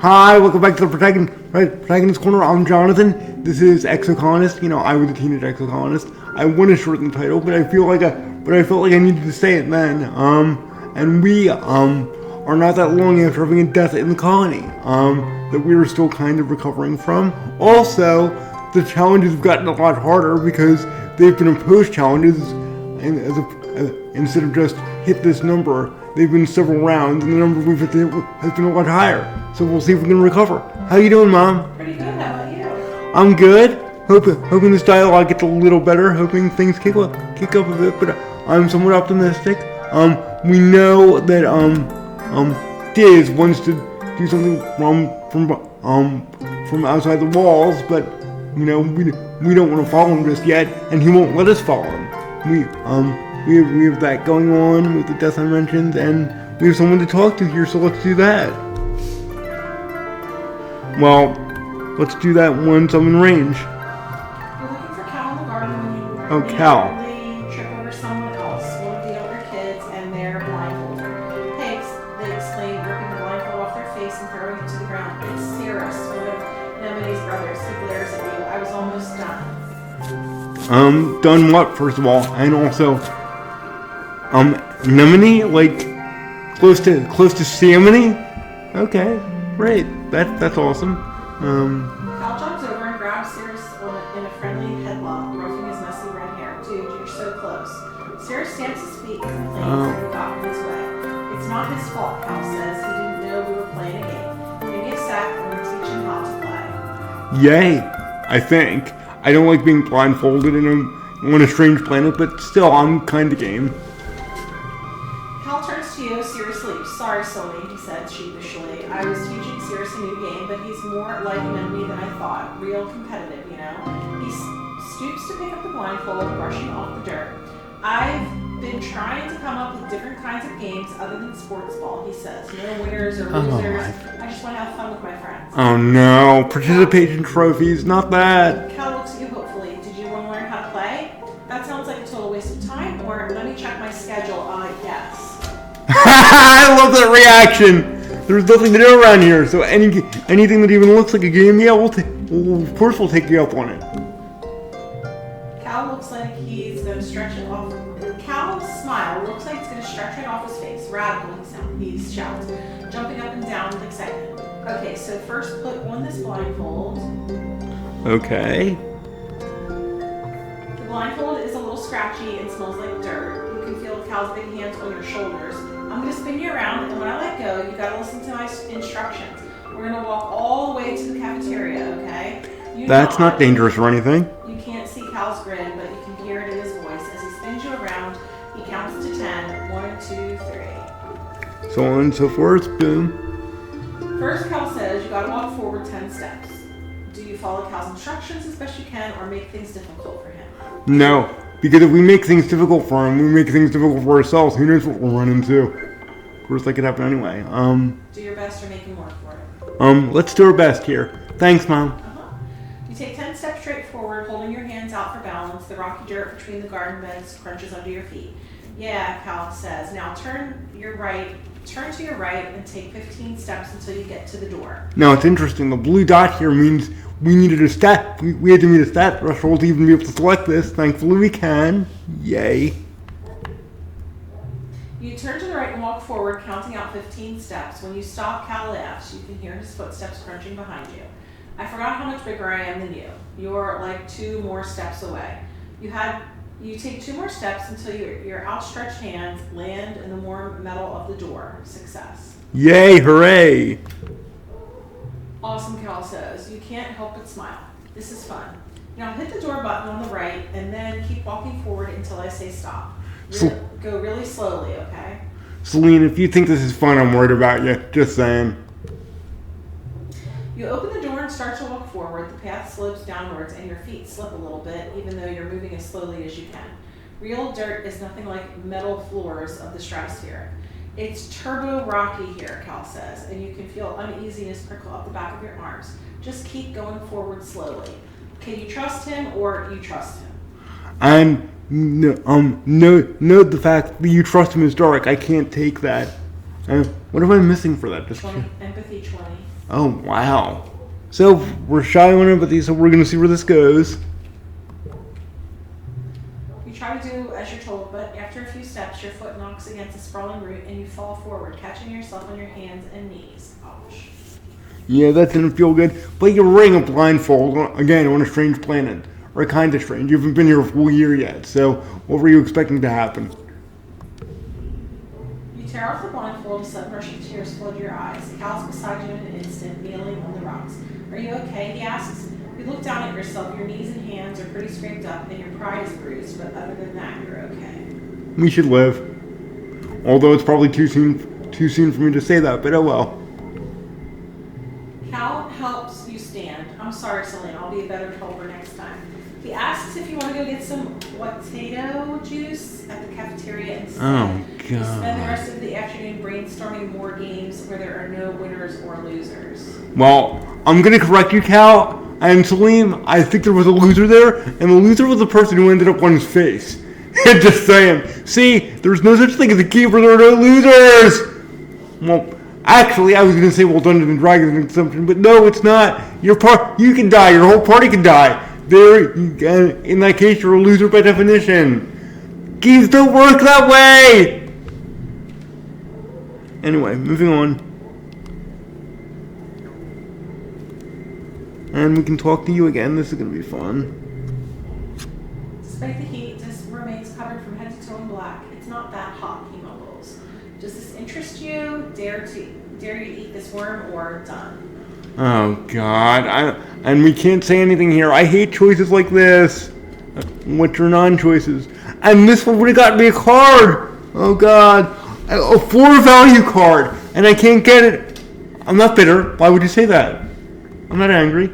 Hi, welcome back to the Protagonist Corner. I'm Jonathan. This is Exocolonist. You know, I was a teenage exocolonist. I want to shorten the title, but I felt like I needed to say it then. And we are not that long after having a death in the colony. That we were still kind of recovering from. Also, the challenges have gotten a lot harder because they've been imposed challenges, and instead of just hit this number, they've been several rounds, and the number we've hit has been a lot higher. So we'll see if we can recover. How you doing, Mom? Pretty good. How about you? I'm good. Hoping this dialogue gets a little better. Hoping things kick up a bit, but I'm somewhat optimistic. We know that Diz wants to do something from outside the walls, but you know we don't want to follow him just yet, and he won't let us follow him. We have that going on with the death I mentioned, and we have someone to talk to here, so let's do that. Well, let's do that once I'm in range. You're looking for Cal in the garden when you Cal. trip over someone else, one of the older kids, and they're blindfolded. Pigs, they explain, ripping the blindfold off their face and throwing it to the ground. It's Cirrus, one of Nemene's brothers. He glares at you. I was almost done. Done what, first of all? And also, Nemene? Like, close to Siamony? Okay, great. That's awesome. Cal jumps over and grabs Cirrus in a friendly headlock, ruffling his messy red hair. Dude, you're so close. Cirrus stamps his feet and complains that you got in his way. It's not his fault, Cal says. He didn't know we were playing a game. Give me a sec and we'll teach him how to play. Yay, I think. I don't like being blindfolded on a strange planet, but still, I'm kind of game. Cal turns to you, Cirrus leaves. Sorry, Sully, he said sheepishly. I was teaching Cirrus a new game, but he's more like an enemy than I thought. Real competitive, you know? He stoops to pick up the blindfold, brushing off the dirt. I've been trying to come up with different kinds of games other than sports ball, he says. No winners or losers. I just want to have fun with my friends. Oh no, participation trophies, not that. Cal looks at you hopefully. Did you want to learn how to play? That sounds like a total waste of time, or let me check my schedule. Yes. I love that reaction. There's nothing to do around here, so anything that even looks like a game, yeah, of course we'll take you up on it. Cal looks like he's going to stretch it off. Cal's smile looks like it's going to stretch right off his face. Radical, he shouts, jumping up and down with excitement. Okay, so first put on this blindfold. Okay. The blindfold is a little scratchy and smells like dirt. You can feel Cal's big hands on your shoulders. I'm going to spin you around, and when I let go, you got to listen to my instructions. We're going to walk all the way to the cafeteria, okay? That's not dangerous or anything. You can't see Cal's grin, but you can hear it in his voice. As he spins you around, he counts to 10. 1, 2, 3. So on and so forth, boom. First, Cal says you got to walk forward 10 steps. Do you follow Cal's instructions as best you can, or make things difficult for him? No, because if we make things difficult for him, we make things difficult for ourselves. Who knows what we'll run into? Of course, that could happen anyway. Do your best or make him work for it. Let's do our best here. Thanks, Mom. You take 10 steps straight forward, holding your hands out for balance. The rocky dirt between the garden beds crunches under your feet. Yeah, Cal says. Now turn to your right, and take 15 steps until you get to the door. Now, it's interesting. The blue dot here means we needed a stat. We had to meet a stat threshold to even be able to select this. Thankfully, we can. Yay. You turn to the right and walk forward, counting out 15 steps. When you stop, Cal laughs. You can hear his footsteps crunching behind you. I forgot how much bigger I am than you. You're like 2 more steps away. You take 2 more steps until your outstretched hands land in the warm metal of the door. Success. Yay, hooray. Awesome, Cal says. You can't help but smile. This is fun. Now hit the door button on the right and then keep walking forward until I say stop. Go really slowly, okay? Celine, if you think this is fun, I'm worried about you. Just saying. You open the door and start to walk forward. The path slopes downwards and your feet slip a little bit, even though you're moving as slowly as you can. Real dirt is nothing like metal floors of the stratosphere. It's turbo rocky here, Cal says, and you can feel uneasiness prickle up the back of your arms. Just keep going forward slowly. Can you trust him, or you trust him? Note the fact that you trust him is dark. I can't take that. What am I missing for that? Just 20, empathy 20. oh wow. So we're shy on empathy, so we're gonna see where this goes. You try to do as you're told, but after a few steps, your foot knocks against a sprawling root and you fall forward, catching yourself on your hands and knees. Ouch. Yeah, that didn't feel good. But you're wearing a blindfold again on a strange planet, or kind of strange. You haven't been here a full year yet, so what were you expecting to happen? You tear off the blindfold, a sudden rush of tears flood your eyes. Cal's beside you in an instant, kneeling on the rocks. Are you okay? He asks. You look down at yourself. Your knees and hands are pretty scraped up, and your pride is bruised. But other than that, you're okay. We should live. Although it's probably too soon for me to say that, but oh well. Cal helps you stand. I'm sorry, Selene. I'll be a better helper next time. He asks if you want to go get some potato juice at the cafeteria instead. Oh, You spend the God. rest of the afternoon brainstorming more games where there are no winners or losers. Well, I'm gonna correct you, Cal. And Salim, I think there was a loser there, and the loser was the person who ended up on his face. Just saying. See, there's no such thing as a keeper, there are no losers! Well, actually, I was gonna say, well, Dungeons and Dragons is an exception, but no, it's not. You can die, your whole party can die. In that case, you're a loser by definition. Games don't work that way! Anyway, moving on. And we can talk to you again. This is going to be fun. Despite the heat, this remains covered from head to toe in black. It's not that hot, he mumbles. Does this interest you? Dare you to eat this worm or done? Oh, God. And we can't say anything here. I hate choices like this. Which are non-choices. And this one would have gotten me a card. Oh, God. A 4 value card. And I can't get it. I'm not bitter. Why would you say that? I'm not angry.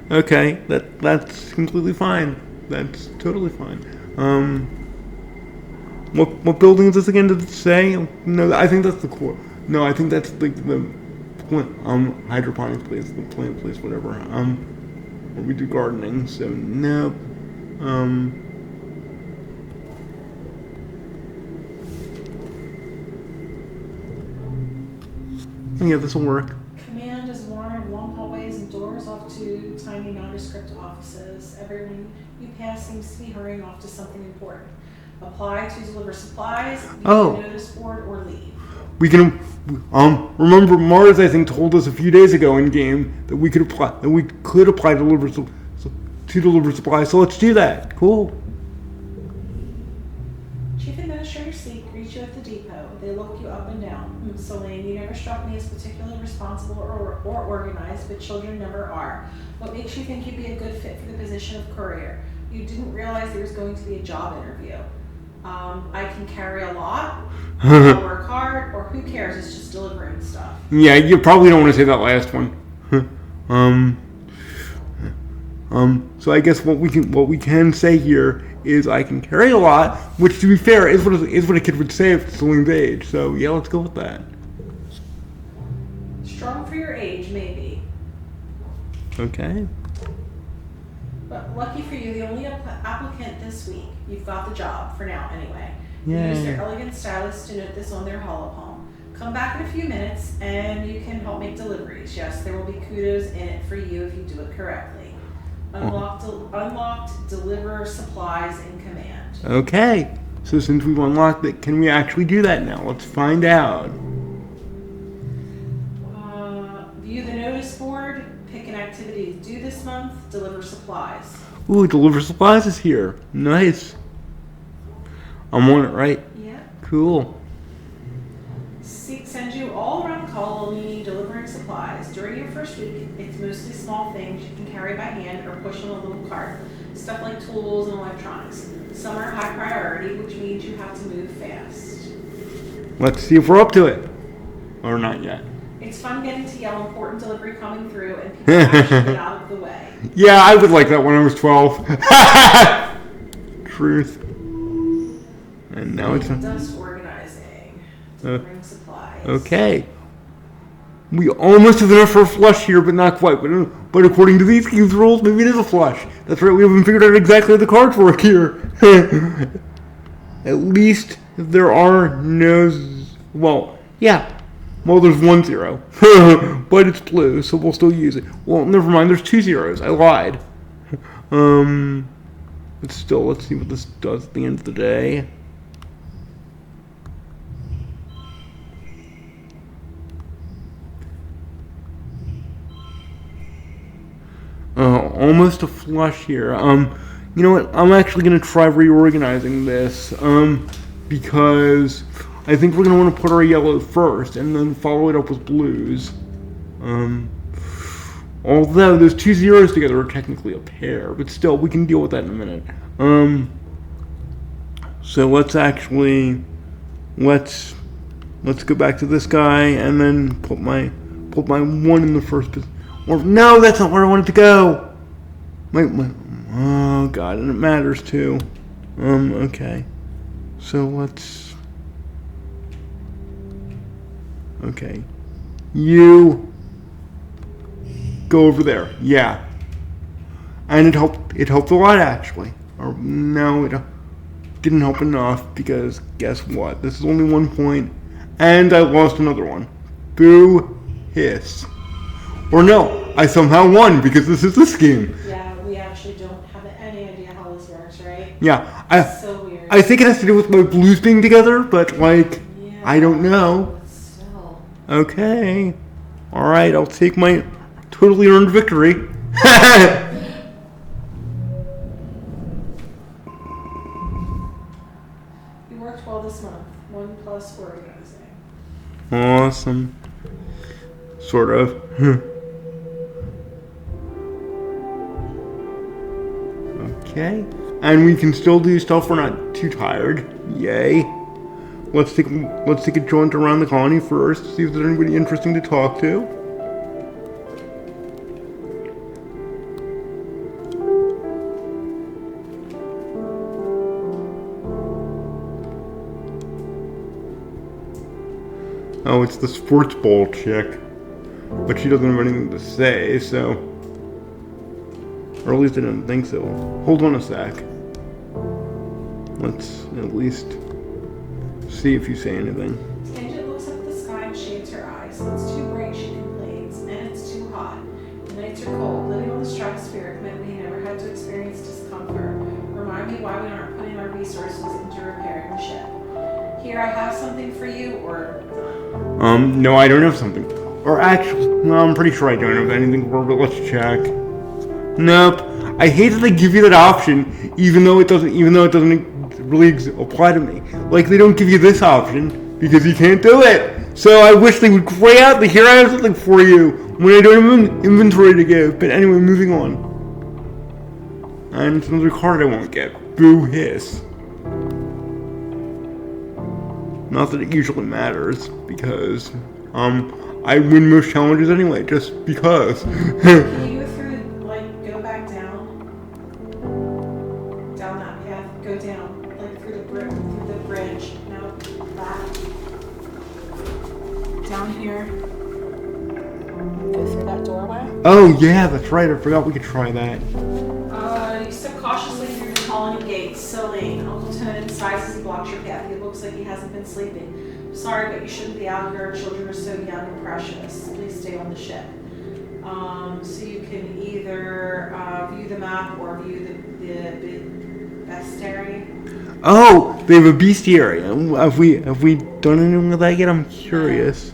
Okay, that's completely fine. That's totally fine. What building is this again? Did it say? No, I think that's the core. No, I think that's the hydroponics place, the plant place, whatever. Where we do gardening. So no. Yeah, this will work. Command is worn long hallways and doors off to tiny nondescript offices. Everyone you pass seems to be hurrying off to something important. Apply to deliver supplies, use Oh. the notice board, or leave. We can, remember Mars, I think, told us a few days ago in game that we could apply to deliver supplies. So let's do that. Cool. Chief Administrator Sleek greets you at the depot. They look you up and down. Selene, you never struck me as particularly responsible or organized, but children never are. What makes you think you'd be a good fit for the position of courier? You didn't realize there was going to be a job interview. I can carry a lot, I work hard, or who cares? It's just delivering stuff. Yeah, you probably don't want to say that last one. So I guess what we can say here is I can carry a lot, which to be fair is what a kid would say if it's Celine's age. So yeah, let's go with that. Strong for your age, maybe. Okay. But lucky for you, the only applicant this week. You've got the job, for now anyway. You Yay. use their elegant stylus to note this on their holopalm. Come back in a few minutes and you can help make deliveries. Yes, there will be kudos in it for you if you do it correctly. Unlocked deliver supplies in command. Okay. So since we've unlocked it, can we actually do that now? Let's find out. View the notice board. Pick an activity to do this month. Deliver supplies. Ooh, deliver supplies is here. Nice. I'm on it, right? Yeah. Cool. Send you all around Colony delivering supplies. During your first week, it's mostly small things you can carry by hand or push on a little cart. Stuff like tools and electronics. Some are high priority, which means you have to move fast. Let's see if we're up to it. Or not yet. It's fun getting to yell important delivery coming through and people actually get out of the way. Yeah, I would like that when I was 12. Truth. And now it's... Dust organizing. Delivering supplies. Okay. We almost have enough for a flush here, but not quite. But according to these game's rules, maybe it is a flush. That's right, we haven't figured out exactly how the cards work here. At least there are no... Well, yeah. Well, there's 1 0. But it's blue, so we'll still use it. Well, never mind, there's 2 zeros. I lied. But still, let's see what this does at the end of the day. Almost a flush here. You know what? I'm actually gonna try reorganizing this. Because I think we're gonna want to put our yellow first, and then follow it up with blues. Although those 2 zeros together are technically a pair, but still, we can deal with that in a minute. So let's go back to this guy, and then put my 1 in the first position. Or no, that's not where I wanted to go. Oh god, and it matters too. Okay. So let's. Okay. You go over there. Yeah. And it helped a lot actually. Or no, it didn't help enough because guess what? This is only 1 point, and I lost another one. Boo hiss. Or no, I somehow won because this is this game. Yeah, we actually don't have any idea how this works, right? Yeah, It's so weird. I think it has to do with my blues being together, but like, Yeah, I don't know. but still. Okay. Alright, I'll take my totally earned victory. You worked well this month. 1 plus organizing. Awesome. Sort of. Okay. And we can still do stuff, we're not too tired. Yay. Let's take a jaunt around the colony first, see if there's anybody interesting to talk to. Oh, it's the sports ball chick. But she doesn't have anything to say, so. Or at least I didn't think so. Hold on a sec. Let's at least see if you say anything. Tangent looks up at the sky and shades her eyes. It's too bright, she complains, and it's too hot. The nights are cold. Living on the stratospheric meant we never had to experience discomfort. Remind me why we aren't putting our resources into repairing the ship. Here, I have something for you, or... No, I don't have something. Or actually, no, I'm pretty sure I don't have anything for, but let's check. Nope. I hate that they give you that option, even though it doesn't really apply to me. Like, they don't give you this option because you can't do it. So I wish they would gray out the here I have something for you when I don't have an inventory to give. But anyway, moving on. And it's another card I won't get. Boo hiss. Not that it usually matters, because I win most challenges anyway, just because. Can you go through, like, go back down? Down that path. Go down. Like, through the bridge. No, back. Down here. Go through that doorway. Oh yeah, that's right, I forgot we could try that. You step cautiously through the colony gates. Celine, Uncle Tonin sighs as he blocks your path. He looks like he hasn't been sleeping. Sorry, but you shouldn't be out here. Children are so young and precious. Please stay on the ship. So you can either view the map or view the bestiary. Oh, they have a bestiary. Have we done anything with that yet? I'm curious.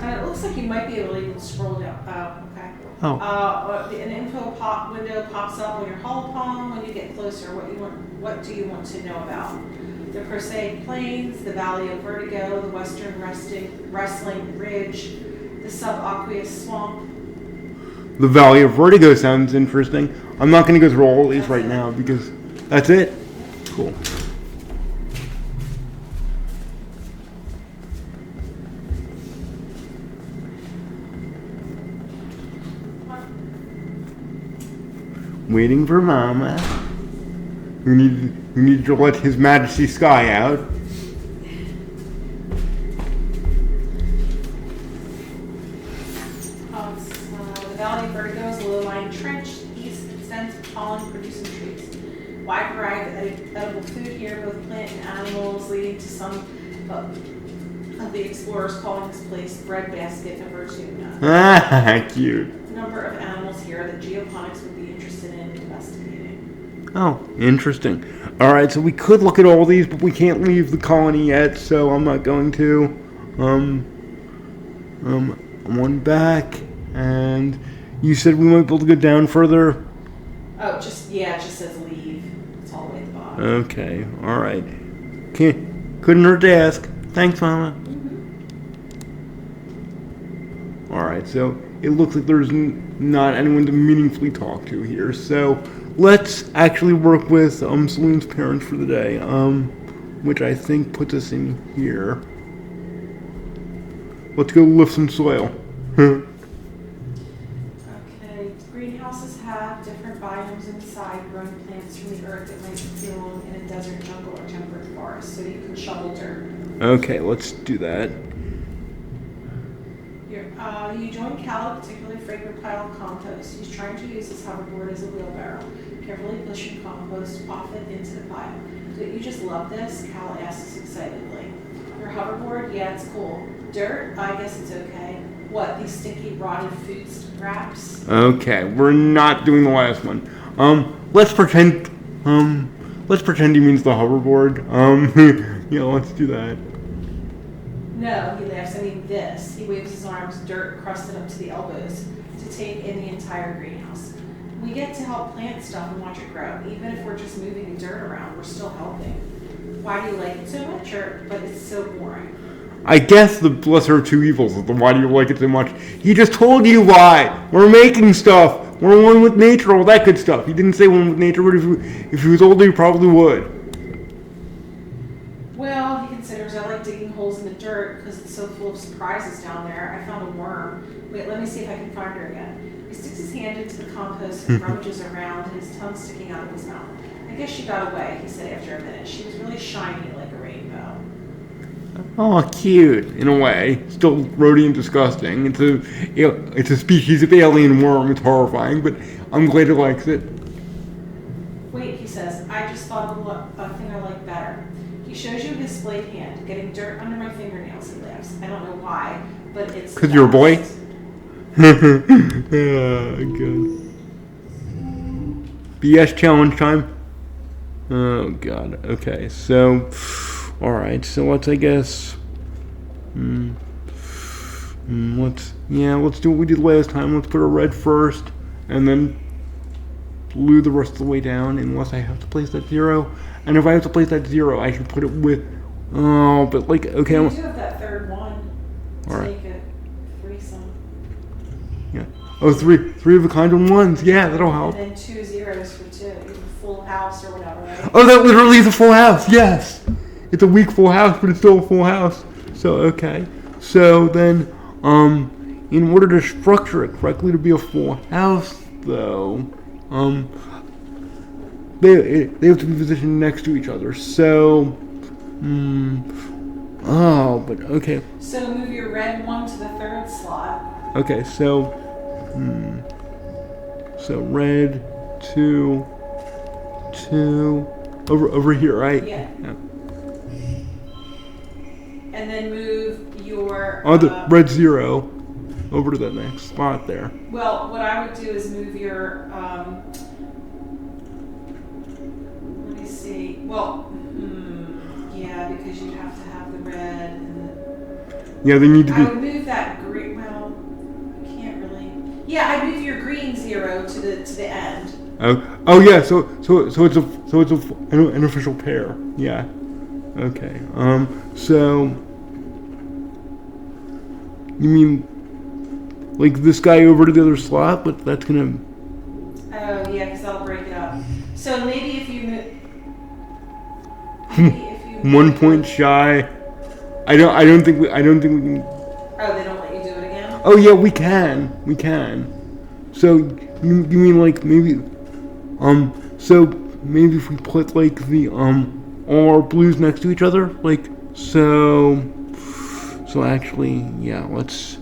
And it looks like you might be able to even scroll down. Okay. Oh. An info window pops up on your hull palm when you get closer. What do you want to know about? The Crusade Plains, the Valley of Vertigo, the Western Wrestling Ridge, the subaqueous swamp. The Valley of Vertigo sounds interesting. I'm not going to go through all these right now because that's it. Cool. Waiting for Mama. Who needed to let His Majesty Sky out. The Valley of Vertigo is a low-lying trench. East extends of pollen-producing trees. Wide variety of edible food here, both plant and animals, leading to some of the explorers calling this place Breadbasket Number 2. Ah, cute. A number of animals here that geoponics would be interested in investigating. Oh, interesting. All right, so we could look at all these, but we can't leave the colony yet, so I'm not going to. I'm on back, and you said we might be able to go down further. Oh, it just says leave. It's all the way at the bottom. Okay, all right. Couldn't hurt to ask. Thanks, Mama. All right, so it looks like there's not anyone to meaningfully talk to here. So let's actually work with Celine's parents for the day, which I think puts us in here. Let's go lift some soil. Okay, greenhouses have different biomes inside, growing plants from the earth that might belong in a desert, jungle, or temperate forest, so you can shovel dirt. Okay, let's do that. You join Cal, a particularly fragrant pile of compost. He's trying to use his hoverboard as a wheelbarrow, carefully pushing compost off it into the pile. Don't you just love this? Cal asks excitedly. Your hoverboard? Yeah, it's cool. Dirt? I guess it's okay. What, these stinky, rotted food scraps? Okay, we're not doing the last one. Let's pretend he means the hoverboard. Yeah, let's do that. No, he laughs. I mean this. He waves his arms, dirt crusted up to the elbows, to take in the entire greenhouse. We get to help plant stuff and watch it grow. Even if we're just moving the dirt around, we're still helping. Why do you like it so much? But it's so boring. I guess the lesser of two evils is the why do you like it so much. He just told you why. We're making stuff. We're one with nature, all that good stuff. He didn't say one with nature, but if he was older, he probably would. Well, he considers I like digging holes in the dirt because it's so full of surprises down there. I found a worm. Wait, let me see if I can find her again. He sticks his hand into the compost and rummages around, his tongue sticking out of his mouth. I guess she got away, he said after a minute. She was really shiny like a rainbow. Oh, cute, in a way. Still rotty and disgusting. It's a species of alien worm. It's horrifying, but I'm glad he likes it. Wait, he says, I just thought of a thing I like better. He shows you his splayed hand, getting dirt under my fingernails, he laughs. I don't know why, but it's... Because you're a boy? Good. BS challenge time. Oh, God. Okay, so... Alright, so let's, I guess... let's do what we did last time. Let's put a red first, and then blue the rest of the way down, unless I have to place that 0. And if I have to place that 0, I should put it with... Oh, but like, okay... You do have that third one to Alright. make it threesome. Yeah. Oh, three of a kind on ones. Yeah, that'll help. And then 2 zeros for 2, even full house or whatever, right? Oh, that literally is a full house. Yes. It's a weak full house, but it's still a full house. So, okay. So then, in order to structure it correctly to be a full house, though, they have to be positioned next to each other. So, but okay. So move your red one to the third slot. Okay, so red, two, over here, right? Yeah. And then move your... The red 0 over to that next spot there. Well, what I would do is move your... let me see. Well, yeah, because you'd have to have the red and the... Yeah, they need to I be... would move that green... Well, I can't really... Yeah, I'd move your green 0 to the end. Oh yeah, so it's an official pair. Yeah. Okay. So you mean like this guy over to the other slot, but that's gonna... Oh yeah, because that'll break it up. So maybe if you move... 1 point shy. I don't think we can... Oh, they don't let you do it again? Oh yeah, we can. So you mean like maybe so maybe if we put like the all our blues next to each other, like so actually, yeah, let's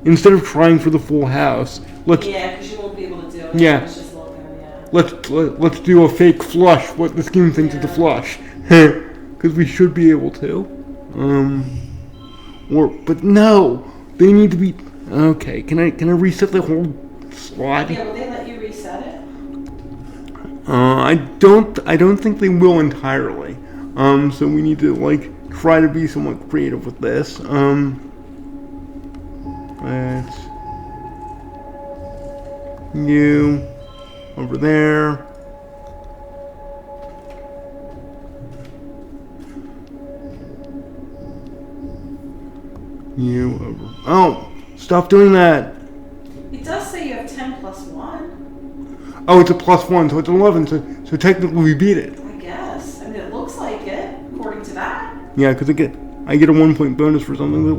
instead of trying for the full house, let's... Yeah, because you won't be able to do it. Yeah. It's just looking, yeah. Let's do a fake flush. What the scheme thinks is the flush. because we should be able to. But no, they need to be. Okay, can I reset the whole slot? Yeah, will they let you reset it? I don't think they will entirely. So we need to like try to be somewhat creative with this. Let's you over there. You over. Oh, stop doing that. It does say you have 10 plus 1. Oh, it's a +1, so it's 11. So technically we beat it. I guess. I mean, it looks like it, according to that. Yeah, because I get a 1-point bonus for something.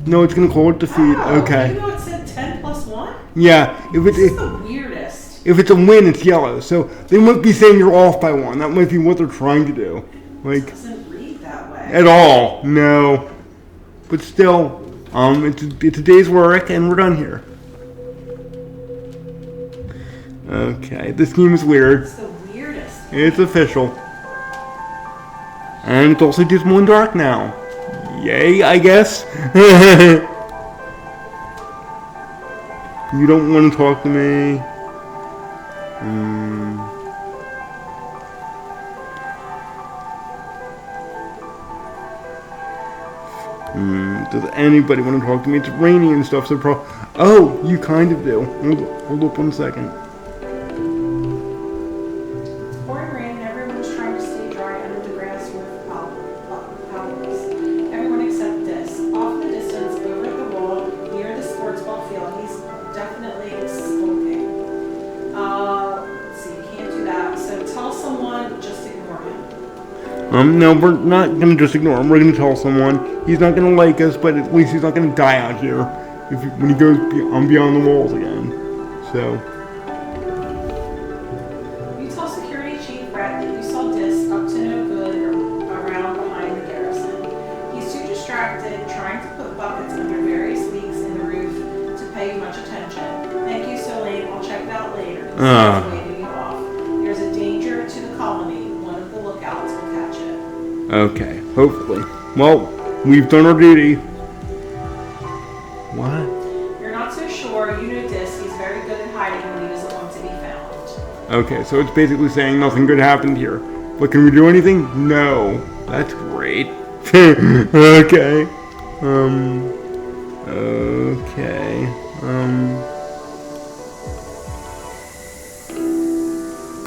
No, it's gonna call it defeat. Oh, Okay. You know it said 10 plus 1? Yeah, This is the weirdest. if it's a win, it's yellow. So they might be saying you're off by 1. That might be what they're trying to do. It doesn't read that way. At all. No. But still, it's a day's work, and we're done here. Okay, this game is weird. It's the weirdest. It's official. And it's also Dismal and Dark now. Yay, I guess. You don't want to talk to me. Does anybody want to talk to me? It's rainy and stuff, so oh, you kind of do. Hold up 1 second. It's pouring rain and everyone's trying to stay dry under the grass with powders. Everyone except this. Off in the distance, over at the wall, near the sports ball field, he's definitely smoking. Let's see, you can't do that. So tell someone, just ignore him. No, we're not gonna just ignore him. We're gonna tell someone. He's not gonna like us, but at least he's not gonna die out here when he goes beyond the walls again. So. You tell Security Chief Brett that you saw Dis up to no good around behind the garrison. He's too distracted trying to put buckets under various leaks in the roof to pay much attention. Thank you, Solane. I'll check it out later. He says, waving you off. There's a danger to the colony. One of the lookouts will catch it. Okay, hopefully. Well, we've done our duty. What? You're not so sure. You know Dis. He's very good at hiding when he doesn't want to be found. Okay, so it's basically saying nothing good happened here. But can we do anything? No. That's great. Okay. Okay.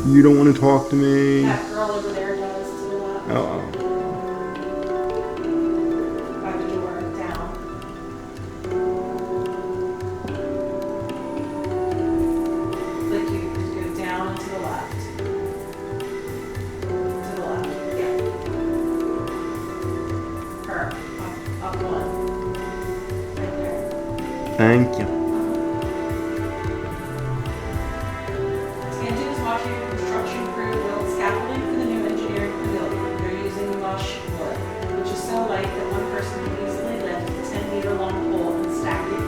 You don't want to talk to me. That girl over there does to the left. Oh. By the door, down. Like you go down and to the left. To the left, yeah. Her, up 1. Right there. Thank you. Tangent is watching a construction crew build scaffolding for the new engineering pavilion. They're using mush wood, which is so light that one person can easily lift a 10-meter-long pole and stack it into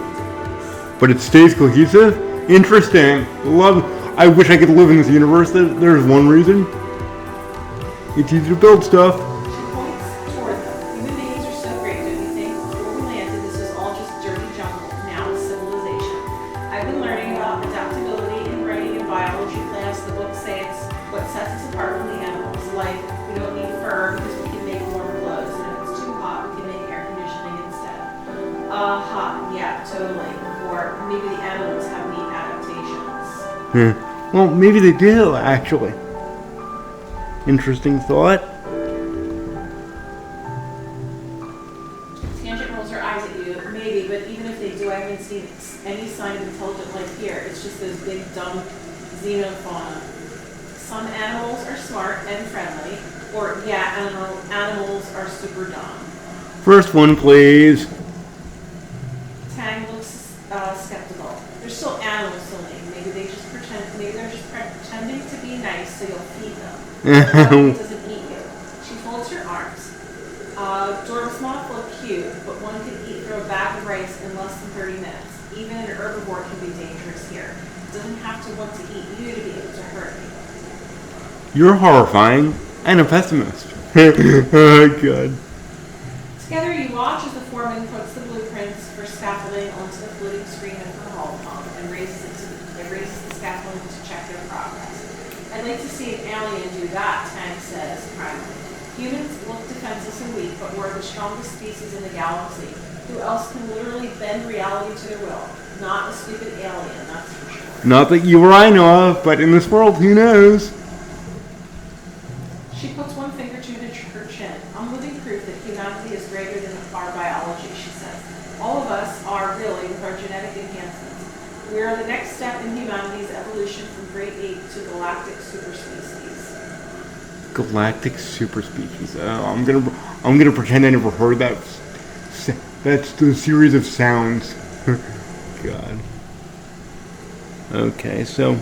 place. But it stays cohesive? Interesting. I wish I could live in this universe. There's one reason. It's easy to build stuff. She points toward them. Human beings are so great, don't you think? Before we landed, this was all just dirty jungle. Now it's civilization. I've been learning about adaptability in writing and biology class. The books say it's what sets us apart from the animals. Like, we don't need fur because we can make warm clothes. And if it's too hot, we can make air conditioning instead. Hot, yeah, totally. Or maybe the animals have neat adaptations. Well, maybe they do, actually. Interesting thought. Tangent rolls her eyes at you. Maybe, but even if they do, I haven't seen any sign of intelligent life here. It's just those big, dumb xenofauna. Some animals are smart and friendly, or animals are super dumb. First one, please. Tang looks skeptical. They're still animals, Celine. Maybe they're just pretending to be nice, so you'll feed them. It doesn't eat you. She folds her arms. Dormsmoth look cute, but one can eat through a bag of rice in less than 30 minutes. Even an herbivore can be dangerous here. It doesn't have to want to eat you to be able to hurt you. You're horrifying. And a pessimist. Oh, God. Together you watch as the foreman puts the blueprints for scaffolding onto the floating screen of her hull pump and raises the scaffolding to check their progress. I'd like to see an alien do that, Tang says proudly. Humans look defenseless and weak, but we're the strongest species in the galaxy. Who else can literally bend reality to their will? Not a stupid alien, that's for sure. Not that you or I know of, but in this world, who knows? She puts one finger to her chin. I'm living proof that humanity is greater than our biology, she says. All of us are really with our genetic enhancements. We are the next step in humanity's evolution from great ape to galactic superspecies. Galactic superspecies. I'm gonna pretend I never heard that. That's the series of sounds. God. Okay, so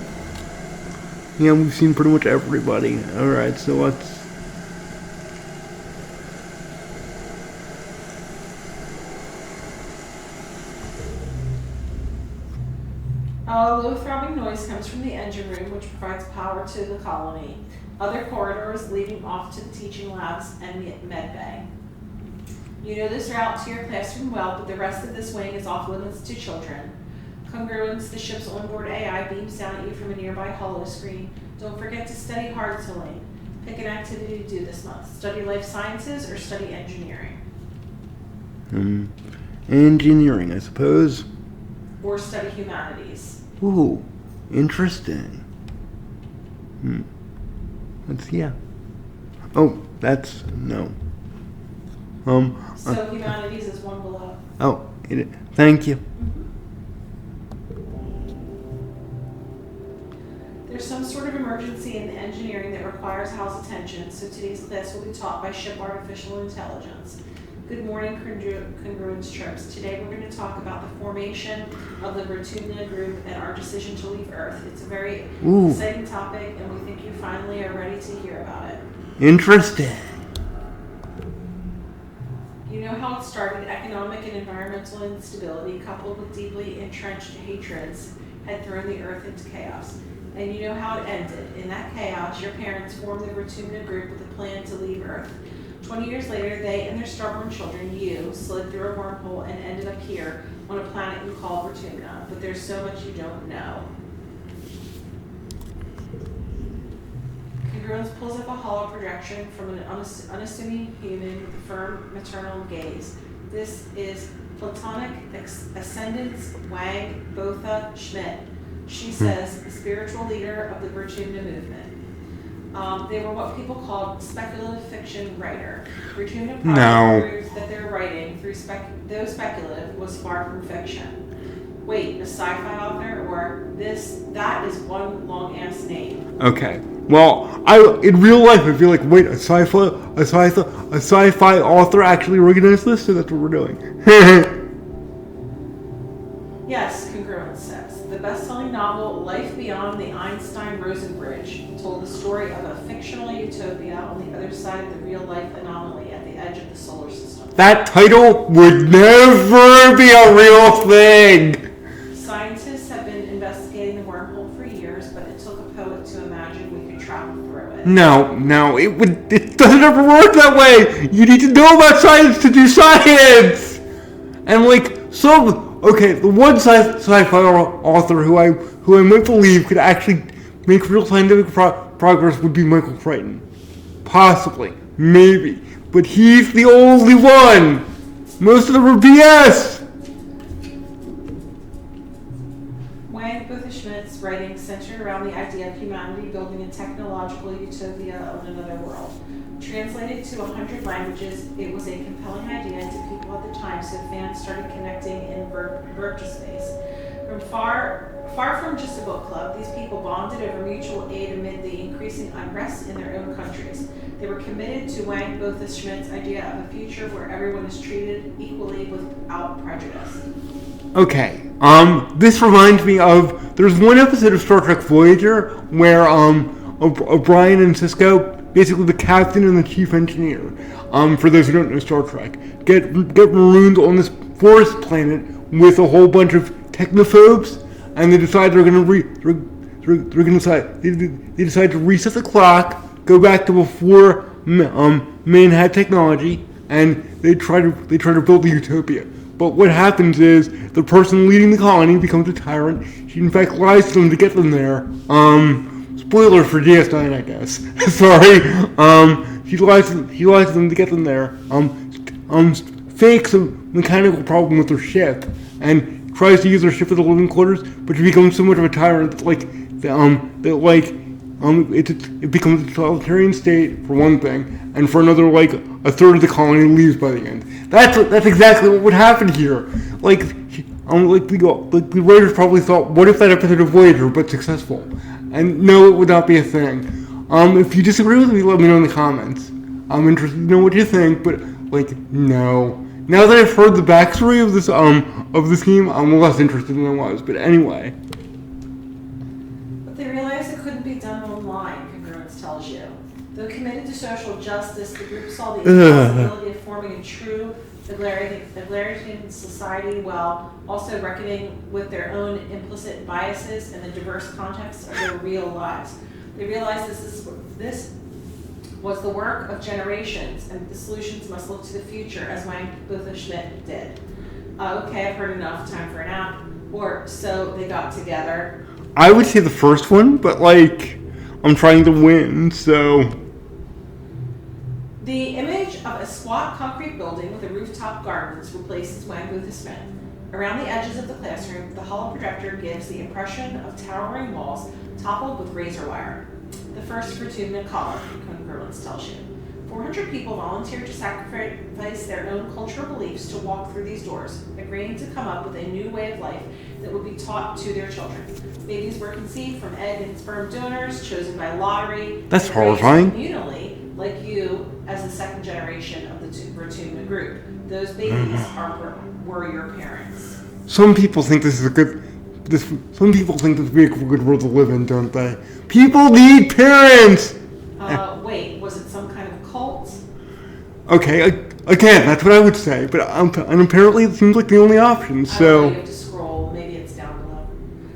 yeah, we've seen pretty much everybody. All right, so let's. A low throbbing noise comes from the engine room, which provides power to the colony. Other corridors leading off to the teaching labs and med bay. You know this route to your classroom well, but the rest of this wing is off limits to children. Congruence, the ship's onboard AI, beams down at you from a nearby holo screen. Don't forget to study hard, Celine. Pick an activity to do this month. Study life sciences or study engineering. Engineering, I suppose. Or study humanities. Ooh, interesting. Yeah. Oh, that's no. So humanities is one below. Oh, thank you. There's some sort of emergency in the engineering that requires Hal's attention, so today's class will be taught by Ship Artificial Intelligence. Good morning, Congruence Chirps. Today we're going to talk about the formation of the Vertumna Group and our decision to leave Earth. It's a very exciting topic, and we think you finally are ready to hear about it. Interesting. You know how it started. Economic and environmental instability, coupled with deeply entrenched hatreds, had thrown the Earth into chaos. And you know how it ended. In that chaos, your parents formed the Vertumna Group with a plan to leave Earth. 20 years later, they and their stubborn children, you, slid through a wormhole and ended up here on a planet you call Vertumna. But there's so much you don't know. Congruence pulls up a hollow projection from an unassuming human with a firm maternal gaze. This is Platonic Ascendants Wang Botha Schmidt. She says the spiritual leader of the Vertumna movement. They were what people called speculative fiction writer. Vertumna proves that their writing, though speculative, was far from fiction. Wait, a sci-fi author, or that is one long-ass name. Okay. Well, in real life, I feel like, wait, a sci-fi author actually organized this, so that's what we're doing. Yes, Congruence says. The best-selling novel, Life Beyond the Einstein-Rosen Bridge, told the story of a fictional utopia on the other side of the real-life anomaly at the edge of the solar system. That title would never be a real thing! Scientists have been investigating the wormhole for years, but it took a poet to imagine we could travel through it. No, it doesn't ever work that way! You need to know about science to do science! And the one sci-fi author who I might believe could actually make real scientific progress would be Michael Crichton. Possibly. Maybe. But he's the only one! Most of them are BS! Wang Botha Schmidt's writing centered around the idea of humanity building a technological utopia on another world. Translated to 100 languages, it was a compelling idea to people at the time, so fans started connecting in virtual space. From far from just a book club, these people bonded over mutual aid amid the increasing unrest in their own countries. They were committed to Wang Botha Schmidt's idea of a future where everyone is treated equally without prejudice. Okay, this reminds me of, there's one episode of Star Trek Voyager where, O'Brien and Sisko, basically the captain and the chief engineer, for those who don't know Star Trek, get marooned on this forest planet with a whole bunch of technophobes, and they decide they decide to reset the clock go back to before man had technology, and they try to build a utopia. But what happens is the person leading the colony becomes a tyrant. She in fact lies to them to get them there. Spoiler for DS9, I guess. Sorry. She lies to them to get them there. Fakes a mechanical problem with their ship and tries to use their ship as a living quarters, but she becomes so much of a tyrant it becomes a totalitarian state for one thing, and for another, like a third of the colony leaves by the end. That's exactly what would happen here. The writers probably thought, what if that episode of Voyager but successful? And no, it would not be a thing. If you disagree with me, let me know in the comments. I'm interested to know what you think, but no. Now that I've heard the backstory of this team, I'm less interested than I was. But anyway. But they realized it couldn't be done online, Congruence tells you. Though committed to social justice, the group saw the impossibility of forming a true egalitarian society while also reckoning with their own implicit biases and the diverse context of their real lives. They realized this was the work of generations, and the solutions must look to the future, as Mike Buther-Schmidt did. Okay, I've heard enough, time for a nap. Or so they got together. I would say the first one, but I'm trying to win, so. The image of a squat concrete building with a rooftop gardens replaces Wang Buther-Schmidt. Around the edges of the classroom, the holo projector gives the impression of towering walls toppled with razor wire. The first Vertumna collar, Congruence tells you. 400 people volunteered to sacrifice their own cultural beliefs to walk through these doors, agreeing to come up with a new way of life that would be taught to their children. Babies were conceived from egg and sperm donors chosen by lottery. That's horrifying. Communally, like you, as the second generation of the Vertumna group. Those babies were your parents. Some people think this is a good. Some people think this would be a good world to live in, don't they? People need parents! Wait, was it some kind of cult? Okay, again, that's what I would say, but and apparently it seems like the only option, so. I don't know, you have to scroll, maybe it's down below.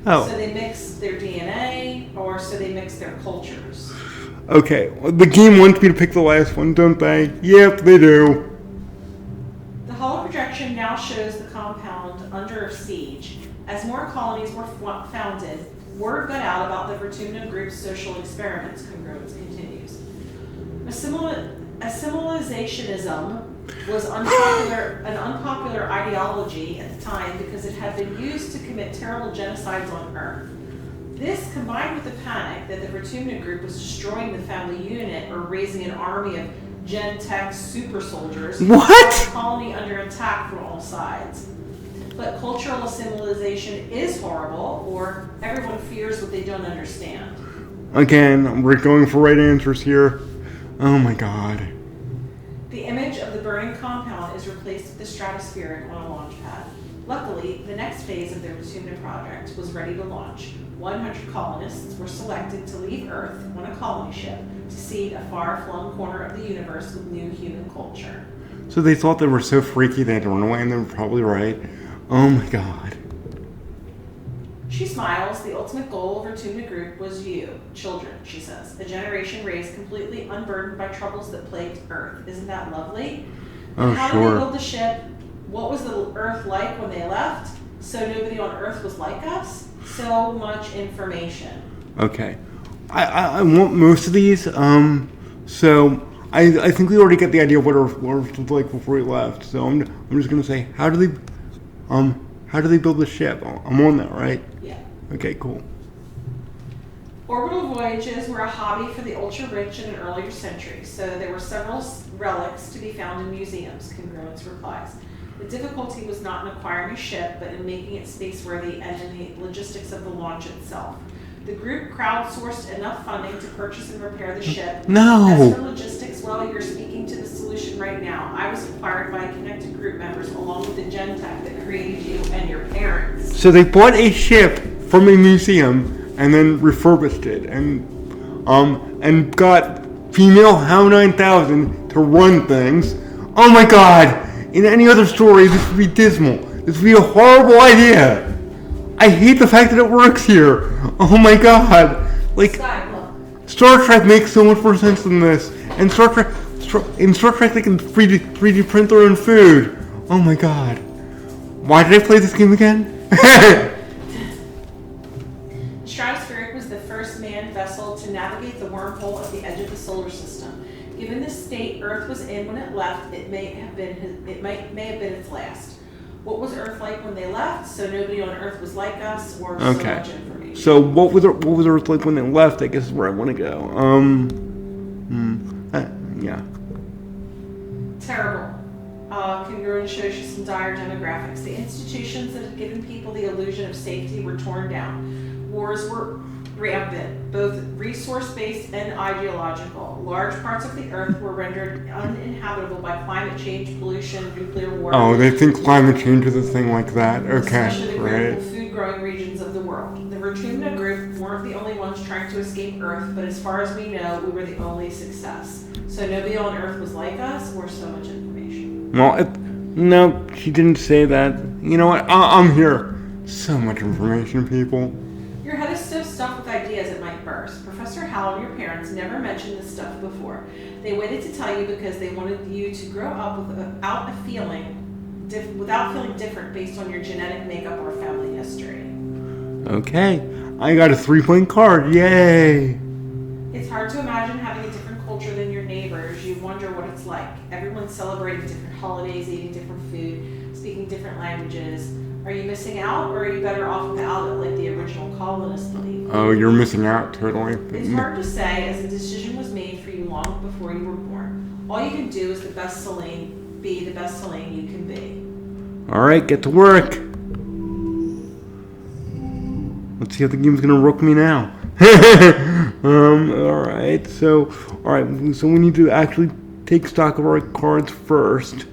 Oh. So they mix their DNA, or so they mix their cultures. Okay, the game wants me to pick the last one, don't they? Yep, they do. The holo projection now shows the compound under siege. As more colonies were founded, word got out about the Vertumna group's social experiments, Congruence continues. Assimilationism was an unpopular ideology at the time because it had been used to commit terrible genocides on Earth. This, combined with the panic that the Vertumna group was destroying the family unit or raising an army of Gen-Tech super soldiers, what? The colony under attack from all sides. But cultural assimilation is horrible, or everyone fears what they don't understand. Again, we're going for right answers here. Oh my god. The image of the burning compound is replaced with the stratospheric on a launch pad. Luckily, the next phase of the Vertumna project was ready to launch. 100 colonists were selected to leave Earth on a colony ship to seed a far-flung corner of the universe with new human culture. So they thought they were so freaky they had to run away, and they were probably right. Oh my god. She smiles. The ultimate goal of her Vertumna group was you, children, she says. A generation raised completely unburdened by troubles that plagued Earth. Isn't that lovely? Oh, how sure. did they build the ship? What was the Earth like when they left? So nobody on Earth was like us? So much information. Okay. I want most of these, so I think we already get the idea of what Earth was like before we left. So I'm just gonna say, how do they build the ship? I'm on that, right? Yeah. Okay, cool. Orbital voyages were a hobby for the ultra-rich in an earlier century, so there were several relics to be found in museums, Congruence replies. The difficulty was not in acquiring a ship, but in making it space-worthy and in the logistics of the launch itself. The group crowdsourced enough funding to purchase and repair the ship. No! As for logistics, well, you're speaking to the solution right now. I was acquired by connected group members along with the Gen-Tech that created you and your parents. So they bought a ship from a museum and then refurbished it and got female HAL 9000 to run things. Oh my god! In any other story, this would be dismal. This would be a horrible idea. I hate the fact that it works here. Oh my god! Sky, look. Star Trek makes so much more sense than this. And in Star Trek, they can 3D print their own food. Oh my god. Why did I play this game again? Stratospheric was the first manned vessel to navigate the wormhole at the edge of the solar system. Given the state Earth was in when it left, it may have been its last. What was Earth like when they left? So nobody on Earth was like us, or so much information. So what was Earth like when they left? I guess is where I want to go. Yeah. Terrible. Congruent shows you some dire demographics. The institutions that had given people the illusion of safety were torn down. Wars were rampant, both resource-based and ideological. Large parts of the Earth were rendered uninhabitable by climate change, pollution, nuclear war. Oh, they think climate change is a thing like that. Okay, especially the right. critical food-growing regions of the world. The Vertumna group weren't the only ones trying to escape Earth, but as far as we know, we were the only success. So nobody on Earth was like us, or so much information. Well, no, she didn't say that. You know what? I'm here. So much information, people. Your head is so stuffed with ideas it might burst. Professor Howell and your parents never mentioned this stuff before. They waited to tell you because they wanted you to grow up without feeling different based on your genetic makeup or family history. Okay, I got a 3-point card. Yay! It's hard to imagine having a different culture than your neighbors. You wonder what it's like. Everyone's celebrating different holidays, eating different food, speaking different languages. Are you missing out, or are you better off without it, like the original colonists believed? Oh, you're missing out, totally. It's hard to say, as a decision was made for you long before you were born. All you can do is be the best Selene you can be. Alright, get to work. Let's see how the game's gonna rook me now. Alright, so we need to actually take stock of our cards first.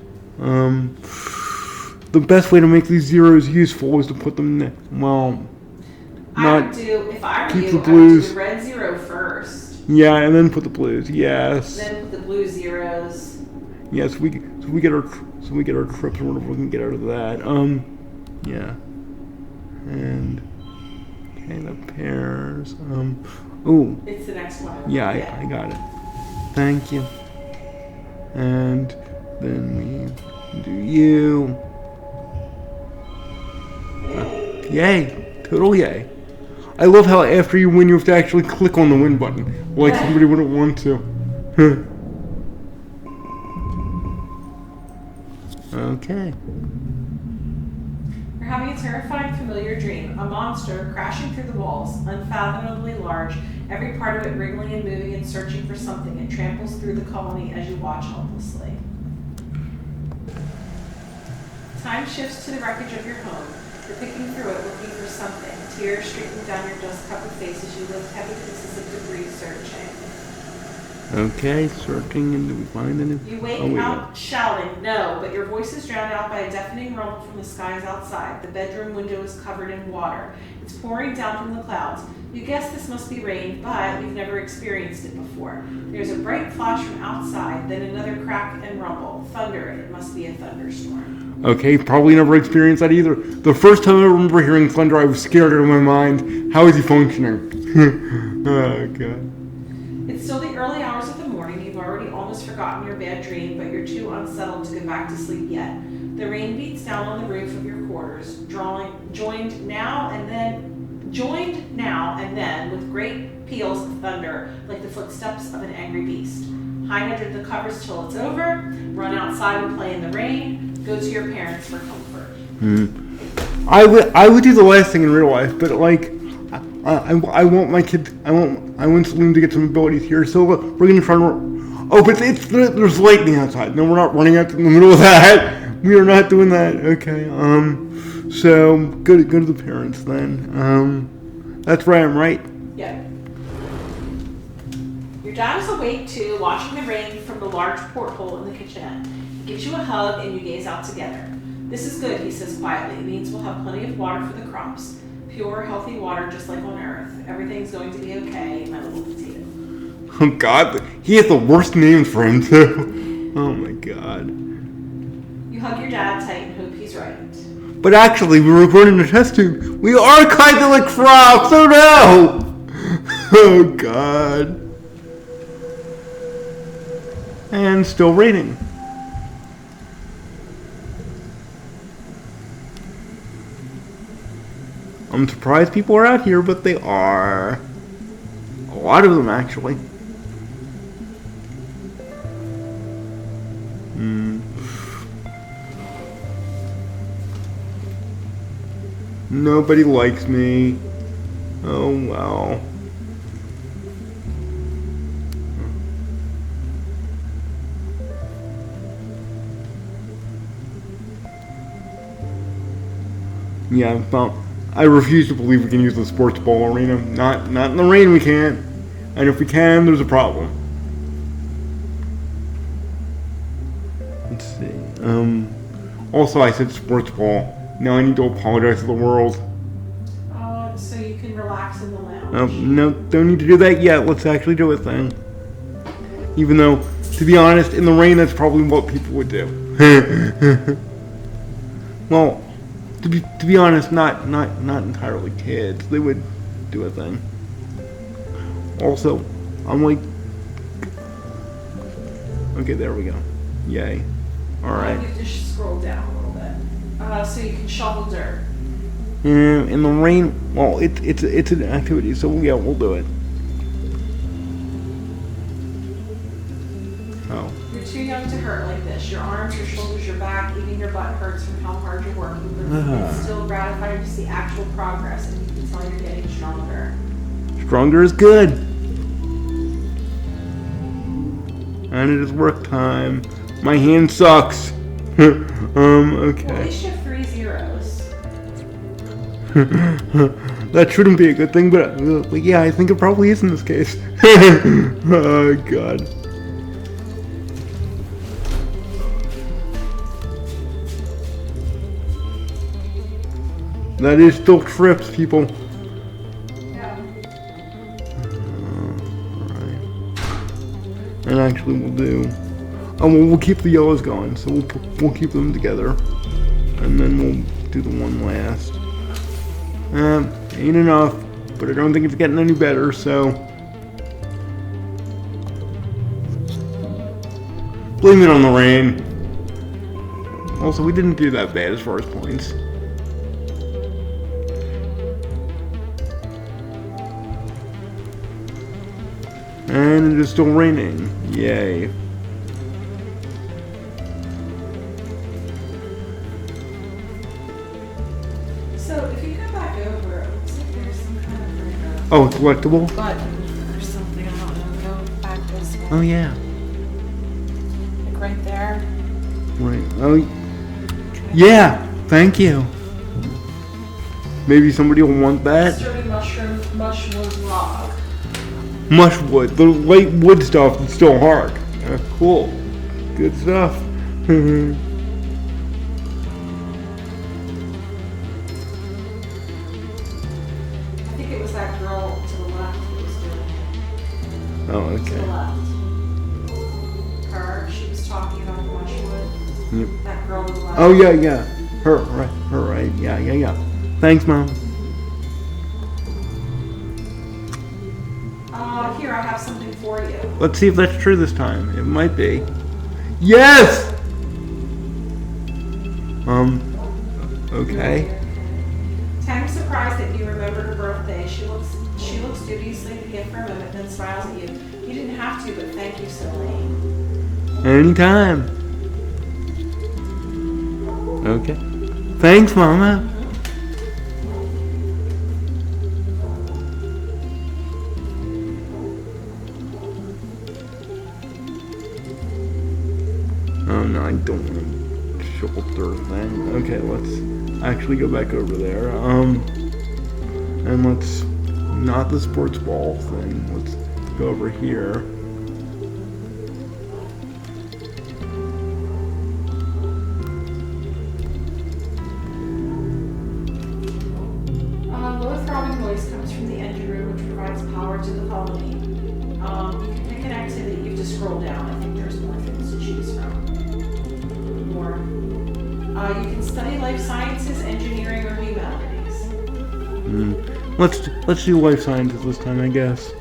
The best way to make these zeros useful is to put them if I were you, I would do the red 0 first. Yeah, and then put the blues. Yes. Then put the blue zeros. Yes, so we get our trips or whatever we can get out of that. Yeah. And okay, the pairs. Ooh. It's the next one. Yeah, I got it. Thank you. And then we do you. Yay. Total yay. I love how after you win you have to actually click on the win button. Like somebody wouldn't want to. Okay. You're having a terrifying familiar dream. A monster crashing through the walls, unfathomably large, every part of it wriggling and moving and searching for something. It tramples through the colony as you watch helplessly. Time shifts to the wreckage of your home. You're picking through it, looking for something. Tears streaking down your dust-covered face as you lift heavy pieces of debris searching. Okay, searching, and do we find anything? You wake out shouting, no, but your voice is drowned out by a deafening rumble from the skies outside. The bedroom window is covered in water. It's pouring down from the clouds. You guess this must be rain, but you've never experienced it before. There's a bright flash from outside, then another crack and rumble. Thunder, it must be a thunderstorm. Okay, probably never experienced that either. The first time I remember hearing thunder, I was scared out of my mind. How is he functioning? Oh, God. It's still the early hours of the morning. You've already almost forgotten your bad dream, but you're too unsettled to go back to sleep yet. The rain beats down on the roof of your quarters, joined now and then with great peals of thunder, like the footsteps of an angry beast. Hide under the covers till it's over. Run outside and play in the rain. Go to your parents for comfort. I would do the last thing in real life, but like, I want my kid. I want Selene to get some abilities here. So we're gonna try to. Oh, but there's lightning outside. No, we're not running out in the middle of that. We are not doing that. Okay. So go to the parents then. That's where I am, right? Yeah. Your dad is awake too, watching the rain from the large porthole in the kitchenette. He gives you a hug and you gaze out together. This is good, he says quietly. It means we'll have plenty of water for the crops. Pure, healthy water just like on Earth. Everything's going to be okay, my little potato. Oh, God. He has the worst name for him, too. Oh, my God. You hug your dad tight and hope he's right. But actually, we were born in a test tube. We are kind of like crops. Oh, no. Oh, God. And still raining. I'm surprised people are out here, but they are. A lot of them, actually. Nobody likes me. Oh well. Yeah, well, I refuse to believe we can use the sports ball arena. Not in the rain we can't. And if we can, there's a problem. Let's see. Also I said sports ball. Now I need to apologize to the world. So you can relax in the lounge. No, don't need to do that yet. Let's actually do it then. Even though, to be honest, in the rain that's probably what people would do. Well, to be honest, not entirely kids. They would do a thing. Also, I'm like, okay, there we go. Yay. All right. You just scroll down a little bit, so you can shovel dirt. In the rain, well, it's an activity, so yeah, we'll do it. Oh. You're too young to hurt like this. Your arms, your shoulders, your back, even your butt hurts from how hard you're working. But it's still gratifying to see actual progress, and you can tell you're getting stronger. Stronger is good. And it is work time. My hand sucks. Okay. Well, at least you have 3 zeros. That shouldn't be a good thing, but yeah, I think it probably is in this case. Oh god. That is still trips, people. Yeah. Alright. And actually we'll do... Oh, well, we'll keep the yellows going, so we'll keep them together. And then we'll do the one last. Ain't enough, but I don't think it's getting any better, so... Blame it on the rain. Also, we didn't do that bad as far as points. And it is still raining. Yay. So if you come back over, it looks like there's some kind of like a Oh, collectible? button or something. I don't know. Go back this way. Oh, yeah. Like right there. Right. Oh, yeah. Thank you. Maybe somebody will want that. Sturdy mushroom, mushwood log. Mushwood. The light wood stuff is still hard. Cool. Good stuff. I think it was that girl to the left who was doing it. Oh, To the okay. left. Her, she was talking about the mushwood. Yep. That girl to the left. Oh, yeah, yeah. Her, right. Yeah. Thanks, Mom. Here, I have something for you. Let's see if that's true this time. It might be. Yes! Okay. Tammy's surprised that you remembered her birthday. She looks dubiously at the gift for a moment, then smiles at you. You didn't have to, but thank you, Celine. Anytime. Okay. Thanks, Mama. Oh no, I don't want to shoulder thing. Okay, let's actually go back over there. And let's not the sports ball thing. Let's go over here. Low throbbing noise comes from the engine room, which provides power to the colony. You can pick an activity. You have to scroll down. I think there's more things to choose from. More. You can study life sciences, engineering, or humanities. Let's do life sciences this time, I guess.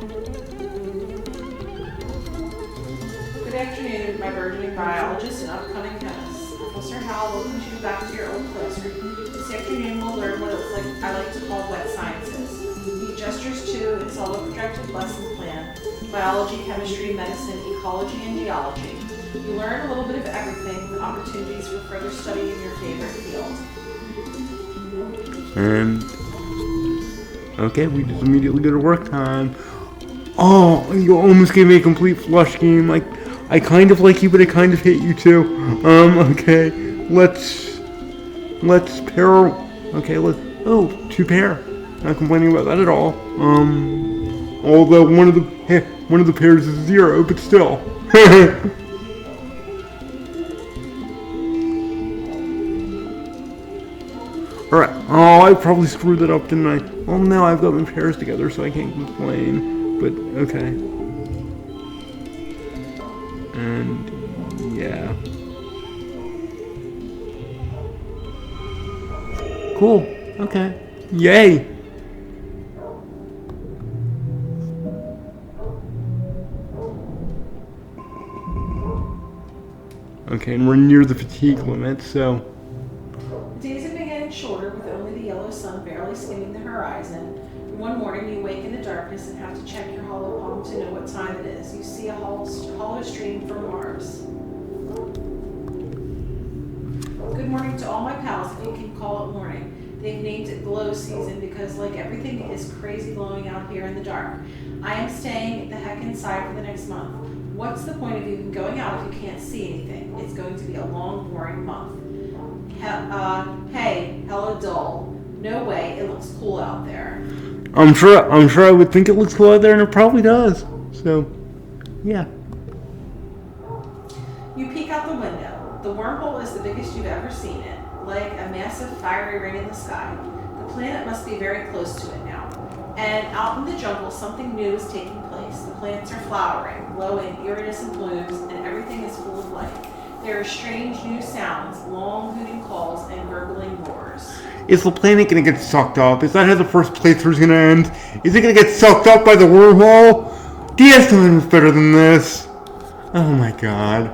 Good afternoon. My follow a projected lesson plan: biology, chemistry, medicine, ecology, and geology. You learn a little bit of everything with opportunities for further study in your favorite field. And okay, we just immediately go to work time. Oh, you almost gave me a complete flush game. I kind of like you, but I kind of hate you too. Okay, let's pair. Okay, two pair. Not complaining about that at all. Although one of the pairs is 0, but still. Alright. Oh, I probably screwed it up, didn't I? Well, now I've got my pairs together, so I can't complain. But, okay. And, yeah. Cool. Okay. Yay! Okay, and we're near the fatigue limit, so... The days have been getting shorter with only the yellow sun barely skimming the horizon. One morning you wake in the darkness and have to check your hollow palm to know what time it is. You see a hollow stream from Mars. Good morning to all my pals, if you can call it morning. They've named it glow season because, like everything, is crazy glowing out here in the dark. I am staying the heck inside for the next month. What's the point of even going out if you can't see anything? It's going to be a long, boring month. Hey, hella dull. No way, it looks cool out there. I'm sure I would think it looks cool out there, and it probably does. So, yeah. You peek out the window. The wormhole is the biggest you've ever seen it, like a massive fiery ring in the sky. The planet must be very close to it now. And out in the jungle, something new is taking place. The plants are flowering, glowing iridescent blooms, and everything is full of light. There are strange new sounds, long hooting calls, and gurgling roars. Is the planet gonna get sucked up? Is that how the first playthrough's gonna end? Is it gonna get sucked up by the wormhole? DS9 was better than this. Oh my god.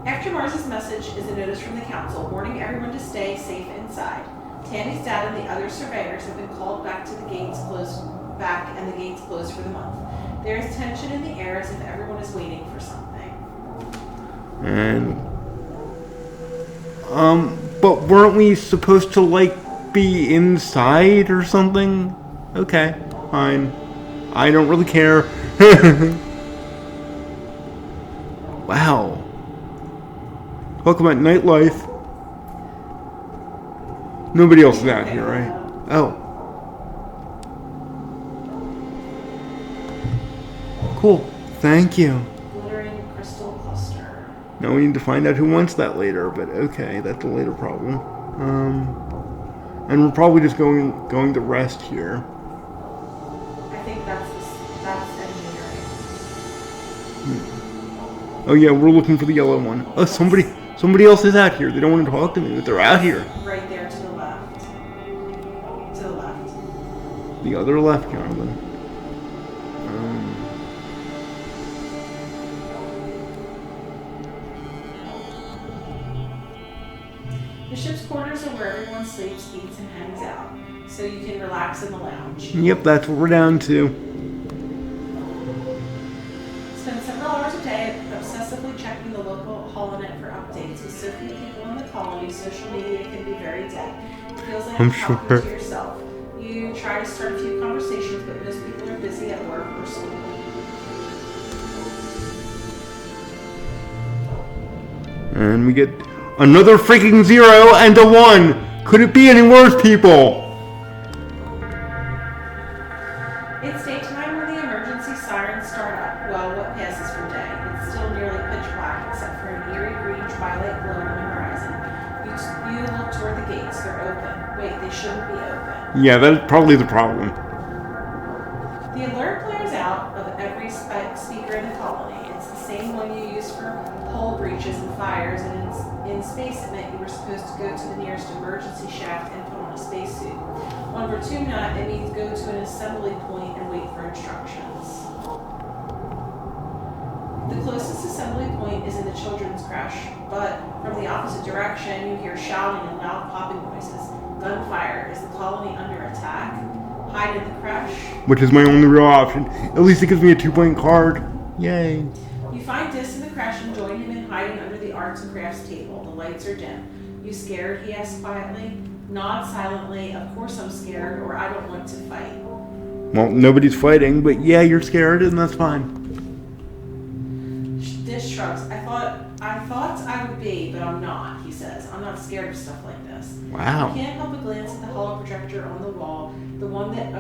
After Mars's message is a notice from the council warning everyone to stay safe inside. Tammy's dad and the other surveyors have been called back and the gates closed for the month. There is tension in the air as if everyone is waiting for something. And but weren't we supposed to be inside or something? Okay, fine. I don't really care. Wow. Talk about nightlife. Nobody else is out here, right? Oh. Cool. Thank you. Glittering crystal cluster. Now we need to find out who wants that later, but okay, that's a later problem. And we're probably just going to rest here. I think that's engineering. Oh yeah, we're looking for the yellow one. Oh, somebody else is out here. They don't want to talk to me, but they're out here. Right there to the left. To the left. The other left, Jonathan. The ship's quarters are where everyone sleeps, eats, and hangs out, so you can relax in the lounge. Yep, that's what we're down to. Spend several hours a day obsessively checking the local holonet for updates. With so few people in the colony, social media can be very dead. It feels like I'm you're talking sure. to yourself. You try to start a few conversations, but most people are busy at work or school. And we get another freaking 0 and a 1. Could it be any worse, people? It's daytime when the emergency sirens start up. Well, what passes for day? It's still nearly pitch black, except for an eerie green twilight glow on the horizon. You look toward the gates. They're open. Wait, they shouldn't be open. Yeah, that's probably the problem. The alert blares out of every speaker in the colony. It's the same one you use for hull breaches and fires, and in space it meant you were supposed to go to the nearest emergency shaft and put on a spacesuit. On Vertumna, it means go to an assembly point and wait for instructions. The closest assembly point is in the children's crash, but from the opposite direction you hear shouting and loud popping noises. Gunfire. Is the colony under attack? Hide in the creche. which is my only real option. At least it gives me a 2-point card. Yay. You find Dis in the creche and join him in hiding under the arts and crafts table. The lights are dim. You scared? He asks quietly. Nod silently. Of course I'm scared, or I don't want to fight. Well, nobody's fighting, but yeah, you're scared, and that's fine. Dis shrugs. I thought I would be, but I'm not, he says. I'm not scared of stuff like this. Wow. You can't help but glance at the hollow projector on the wall, the one that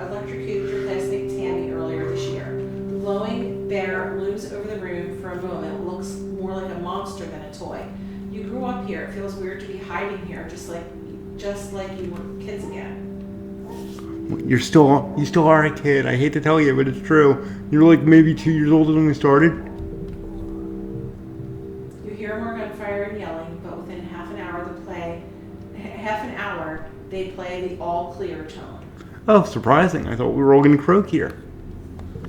electrocuted your classmate Tammy earlier this year. The glowing bear looms over the room for a moment, looks more like a monster than a toy. You grew up here. It feels weird to be hiding here, just like you were kids again. You still are a kid. I hate to tell you, but it's true. You're like maybe 2 years older than we started. You hear more gunfire and yelling, but within half an hour they play the all clear tone. Oh, surprising. I thought we were all going to croak here.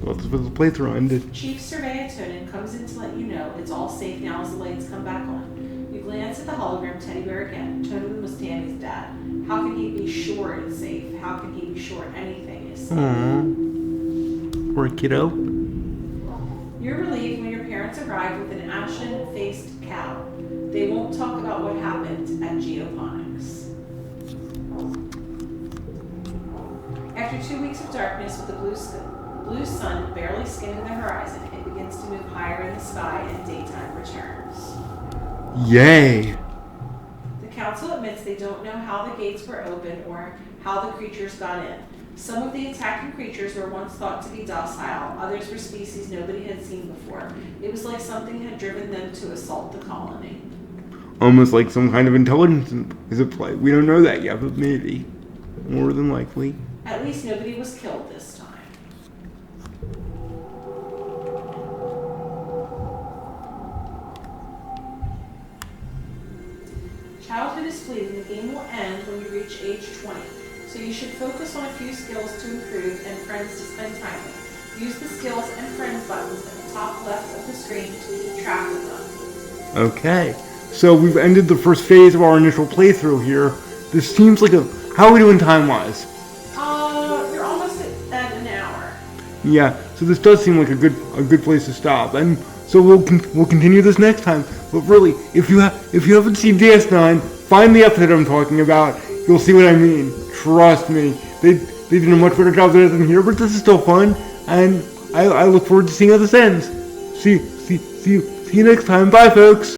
Let's put the playthrough ended. Chief Surveyor Tonin comes in to let you know it's all safe now as the lights come back on. You glance at the hologram teddy bear again. Tonin was Tammy's dad. How can he be sure it's safe? How can he be sure anything is safe? Aww. Poor kiddo. You're relieved when your parents arrive with an ashen-faced cow. They won't talk about what happened at Geoponics. After 2 weeks of darkness with the blue sun barely skimming the horizon, it begins to move higher in the sky and daytime returns. Yay. The council admits they don't know how the gates were opened or how the creatures got in. Some of the attacking creatures were once thought to be docile, others were species nobody had seen before. It was like something had driven them to assault the colony. Almost like some kind of intelligence is at play. We don't know that yet, but maybe. More than likely. At least nobody was killed this time. Childhood is fleeting. The game will end when you reach age 20. So you should focus on a few skills to improve and friends to spend time with. Use the skills and friends buttons at the top left of the screen to keep track of them. Okay. So we've ended the first phase of our initial playthrough here. This seems like a... How are we doing time-wise? You're almost at an hour. Yeah, so this does seem like a good place to stop, and so we'll continue this next time. But really, if you haven't seen DS9, find the episode I'm talking about. You'll see what I mean. Trust me, they did a much better job than here, but this is still fun, and I look forward to seeing how this ends. See you next time. Bye, folks.